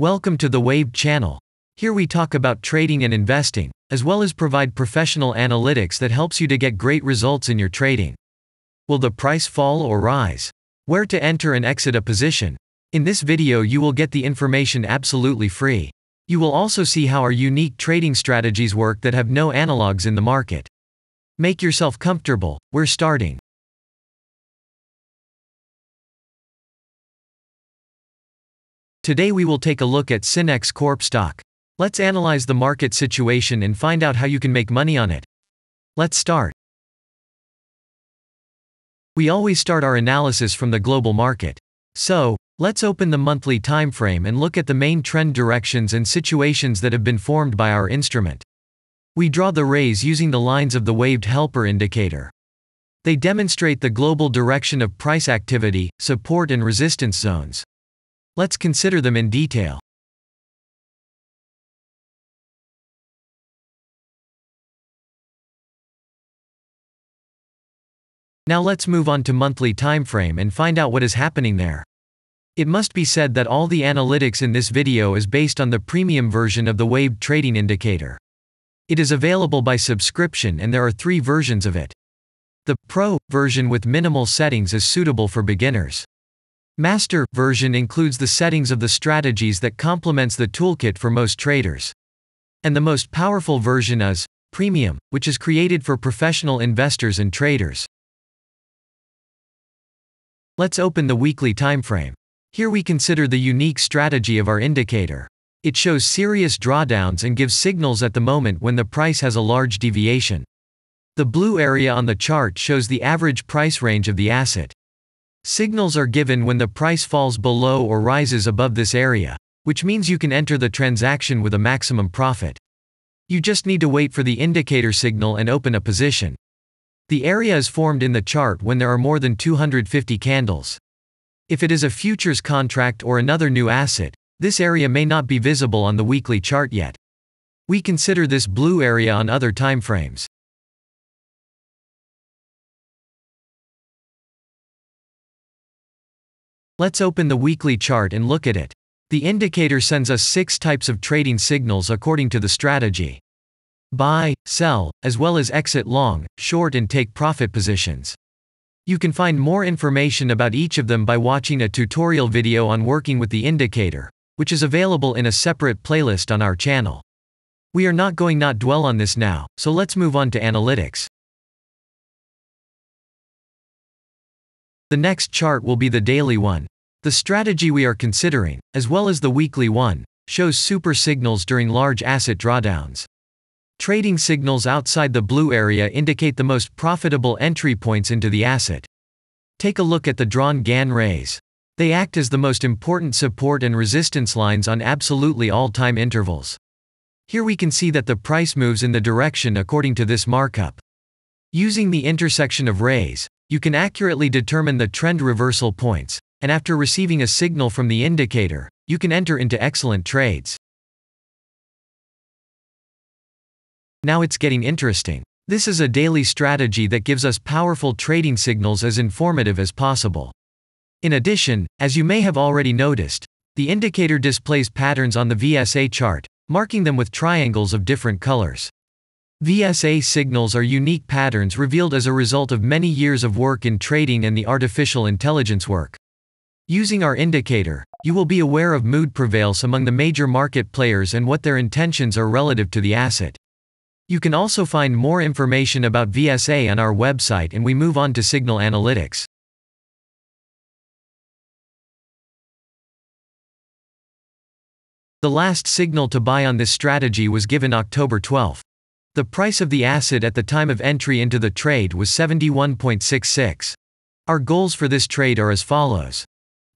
Welcome to the Wave channel. Here we talk about trading and investing, as well as provide professional analytics that helps you to get great results in your trading. Will the price fall or rise? Where to enter and exit a position? In this video you will get the information absolutely free. You will also see how our unique trading strategies work that have no analogs in the market. Make yourself comfortable, we're starting. Today we will take a look at SYNNEX Corp stock. Let's analyze the market situation and find out how you can make money on it. Let's start. We always start our analysis from the global market. So, let's open the monthly time frame and look at the main trend directions and situations that have been formed by our instrument. We draw the rays using the lines of the waved helper indicator. They demonstrate the global direction of price activity, support and resistance zones. Let's consider them in detail. Now let's move on to monthly time frame and find out what is happening there. It must be said that all the analytics in this video is based on the premium version of the waved trading indicator. It is available by subscription and there are 3 versions of it. The Pro version with minimal settings is suitable for beginners. Master version includes the settings of the strategies that complements the toolkit for most traders. And the most powerful version is Premium, which is created for professional investors and traders. Let's open the weekly time frame. Here we consider the unique strategy of our indicator. It shows serious drawdowns and gives signals at the moment when the price has a large deviation. The blue area on the chart shows the average price range of the asset. Signals are given when the price falls below or rises above this area, which means you can enter the transaction with a maximum profit. You just need to wait for the indicator signal and open a position. The area is formed in the chart when there are more than 250 candles. If it is a futures contract or another new asset, this area may not be visible on the weekly chart yet. We consider this blue area on other time frames. Let's open the weekly chart and look at it. The indicator sends us 6 types of trading signals according to the strategy. Buy, sell, as well as exit long, short and take profit positions. You can find more information about each of them by watching a tutorial video on working with the indicator, which is available in a separate playlist on our channel. We are not going to dwell on this now, so let's move on to analytics. The next chart will be the daily one. The strategy we are considering, as well as the weekly one, shows super signals during large asset drawdowns. Trading signals outside the blue area indicate the most profitable entry points into the asset. Take a look at the drawn Gann rays. They act as the most important support and resistance lines on absolutely all time intervals. Here we can see that the price moves in the direction according to this markup. Using the intersection of rays, you can accurately determine the trend reversal points, and after receiving a signal from the indicator, you can enter into excellent trades. Now it's getting interesting. This is a daily strategy that gives us powerful trading signals as informative as possible. In addition, as you may have already noticed, the indicator displays patterns on the VSA chart, marking them with triangles of different colors. VSA signals are unique patterns revealed as a result of many years of work in trading and the artificial intelligence work. Using our indicator, you will be aware of mood prevails among the major market players and what their intentions are relative to the asset. You can also find more information about VSA on our website, and we move on to signal analytics. The last signal to buy on this strategy was given October 12. The price of the asset at the time of entry into the trade was 71.66. Our goals for this trade are as follows.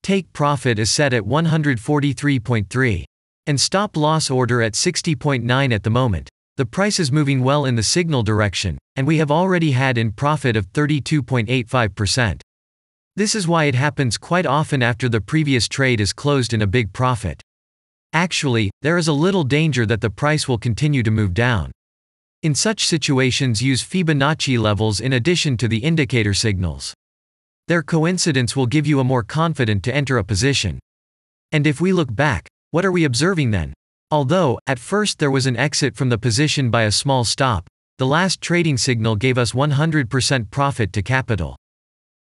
Take profit is set at 143.3. And stop loss order at 60.9 at the moment. The price is moving well in the signal direction, and we have already had in profit of 32.85%. This is why it happens quite often after the previous trade is closed in a big profit. Actually, there is a little danger that the price will continue to move down. In such situations, use Fibonacci levels in addition to the indicator signals. Their coincidence will give you a more confident to enter a position. And if we look back, What are we observing then? Although, at first there was an exit from the position by a small stop, the last trading signal gave us 100% profit to capital.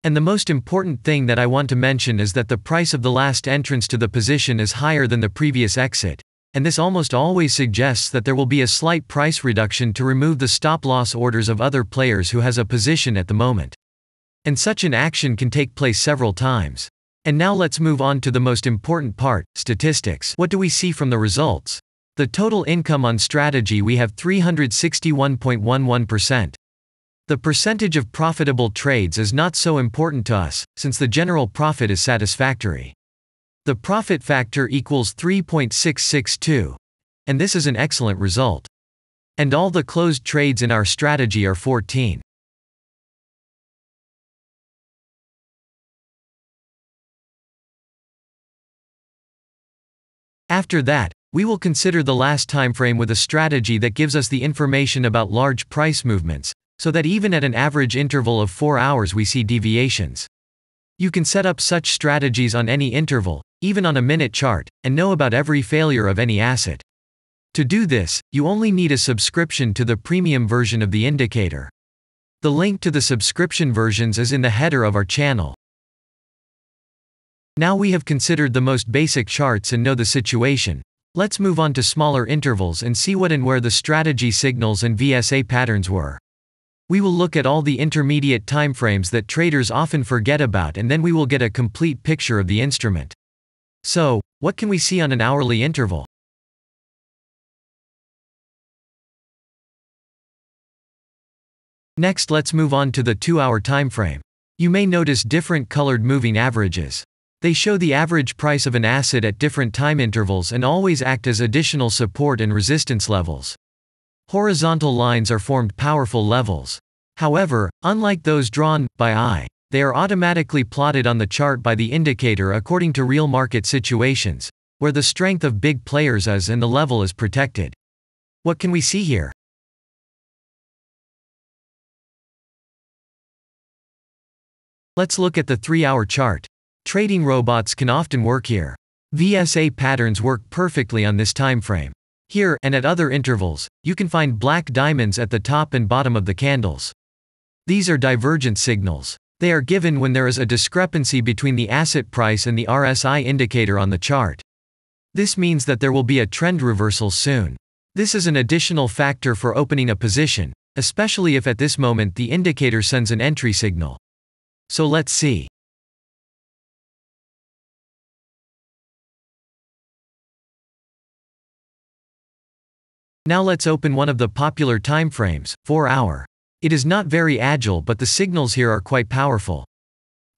And the most important thing that I want to mention is that the price of the last entrance to the position is higher than the previous exit, and this almost always suggests that there will be a slight price reduction to remove the stop-loss orders of other players who has a position at the moment. And such an action can take place several times. And now let's move on to the most important part, statistics. What do we see from the results? The total income on strategy, we have 361.11%. The percentage of profitable trades is not so important to us, since the general profit is satisfactory. The profit factor equals 3.662. And this is an excellent result. And all the closed trades in our strategy are 14. After that, we will consider the last time frame with a strategy that gives us the information about large price movements, so that even at an average interval of 4 hours we see deviations. You can set up such strategies on any interval, even on a minute chart, and know about every failure of any asset. To do this, you only need a subscription to the premium version of the indicator. The link to the subscription versions is in the header of our channel. Now we have considered the most basic charts and know the situation. Let's move on to smaller intervals and see what and where the strategy signals and VSA patterns were. We will look at all the intermediate timeframes that traders often forget about, and then we will get a complete picture of the instrument. So, what can we see on an hourly interval? Next, let's move on to the 2-hour timeframe. You may notice different colored moving averages. They show the average price of an asset at different time intervals and always act as additional support and resistance levels. Horizontal lines are formed powerful levels. However, unlike those drawn by eye, they are automatically plotted on the chart by the indicator according to real market situations, where the strength of big players is and the level is protected. What can we see here? Let's look at the 3-hour chart. Trading robots can often work here. VSA patterns work perfectly on this time frame. Here, and at other intervals, you can find black diamonds at the top and bottom of the candles. These are divergent signals. They are given when there is a discrepancy between the asset price and the RSI indicator on the chart. This means that there will be a trend reversal soon. This is an additional factor for opening a position, especially if at this moment the indicator sends an entry signal. So let's see. Now let's open one of the popular timeframes, 4-hour. It is not very agile, but the signals here are quite powerful.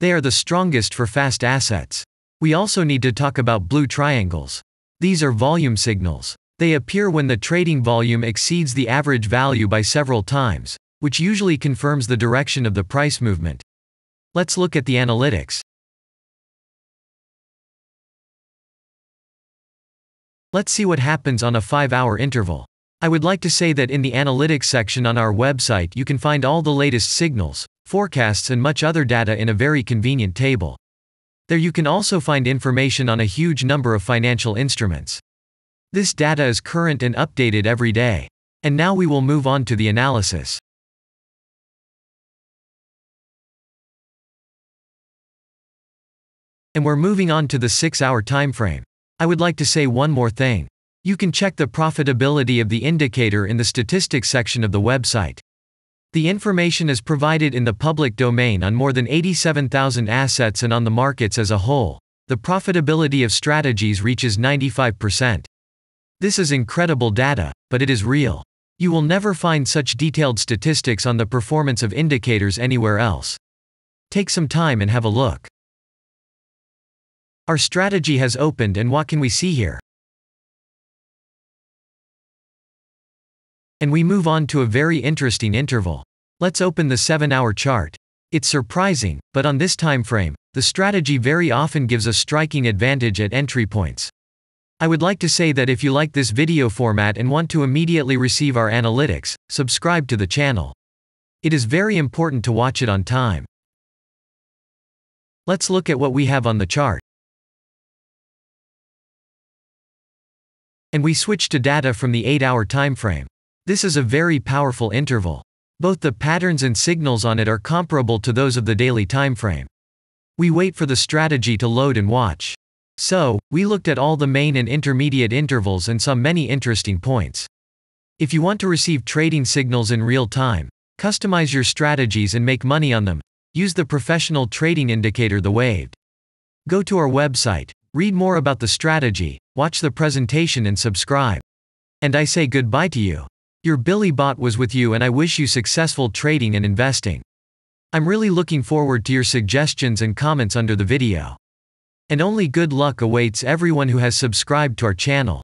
They are the strongest for fast assets. We also need to talk about blue triangles. These are volume signals. They appear when the trading volume exceeds the average value by several times, which usually confirms the direction of the price movement. Let's look at the analytics. Let's see what happens on a 5-hour interval. I would like to say that in the analytics section on our website you can find all the latest signals, forecasts and much other data in a very convenient table. There you can also find information on a huge number of financial instruments. This data is current and updated every day. And now we will move on to the analysis. And we're moving on to the 6-hour time frame. I would like to say one more thing. You can check the profitability of the indicator in the statistics section of the website. The information is provided in the public domain on more than 87,000 assets, and on the markets as a whole, the profitability of strategies reaches 95%. This is incredible data, but it is real. You will never find such detailed statistics on the performance of indicators anywhere else. Take some time and have a look. Our strategy has opened, and what can we see here? And we move on to a very interesting interval. Let's open the 7-hour chart. It's surprising, but on this time frame, the strategy very often gives a striking advantage at entry points. I would like to say that if you like this video format and want to immediately receive our analytics, subscribe to the channel. It is very important to watch it on time. Let's look at what we have on the chart. And we switched to data from the 8-hour time frame. This is a very powerful interval. Both the patterns and signals on it are comparable to those of the daily time frame. We wait for the strategy to load and watch. So, we looked at all the main and intermediate intervals and saw many interesting points. If you want to receive trading signals in real time, customize your strategies and make money on them, use the professional trading indicator, the Waved. Go to our website, read more about the strategy, watch the presentation and subscribe. And I say goodbye to you. Your Billy Bot was with you, and I wish you successful trading and investing. I'm really looking forward to your suggestions and comments under the video. And only good luck awaits everyone who has subscribed to our channel.